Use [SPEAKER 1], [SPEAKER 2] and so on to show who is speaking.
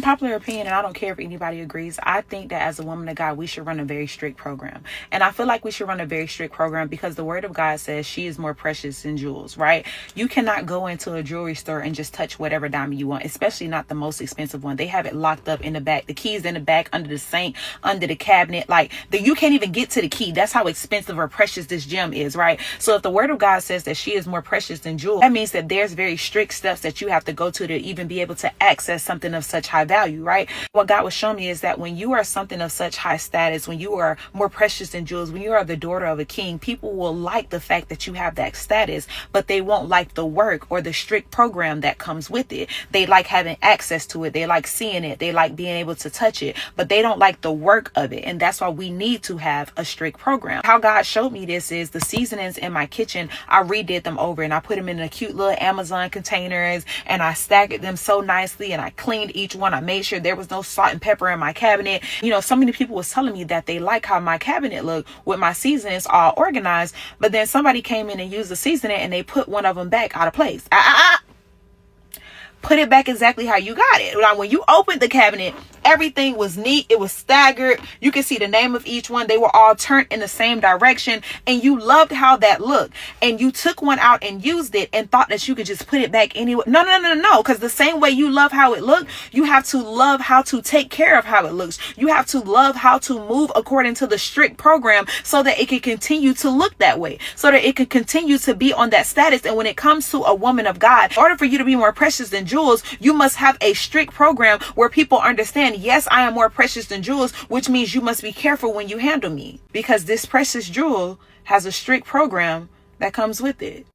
[SPEAKER 1] unpopular opinion, and I don't care if anybody agrees, I think that as a woman of God, we should run a very strict program. And I feel like we should run a very strict program because the word of God says she is more precious than jewels, right? You cannot go into a jewelry store and just touch whatever diamond you want, especially not the most expensive one. They have it locked up in the back. The keys in the back, under the sink, under the cabinet. Like, you can't even get to the key. That's how expensive or precious this gem is, right? So if the word of God says that she is more precious than jewels, that means that there's very strict steps that you have to go to even be able to access something of such high value, right? What God was showing me is that when you are something of such high status, when you are more precious than jewels, when you are the daughter of a king, people will like the fact that you have that status, but they won't like the work or the strict program that comes with it. They like having access to it. They like seeing it. They like being able to touch it, but they don't like the work of it. And that's why we need to have a strict program. How God showed me this is the seasonings in my kitchen. I redid them over and I put them in a cute little Amazon containers and I staggered them so nicely and I cleaned each one. I made sure there was no salt and pepper in my cabinet. You know, so many people was telling me that they like how my cabinet looked with my seasonings all organized, but then somebody came in and used the seasoning and they put one of them back out of place. Put it back exactly how you got it. Now, when you opened the cabinet, everything was neat. It was staggered. You can see the name of each one. They were all turned in the same direction. And you loved how that looked. And you took one out and used it and thought that you could just put it back anywhere. No. Because the same way you love how it looked, you have to love how to take care of how it looks. You have to love how to move according to the strict program so that it can continue to look that way. So that it can continue to be on that status. And when it comes to a woman of God, in order for you to be more precious than jewels, you must have a strict program where people understand, yes, I am more precious than jewels, which means you must be careful when you handle me because this precious jewel has a strict program that comes with it.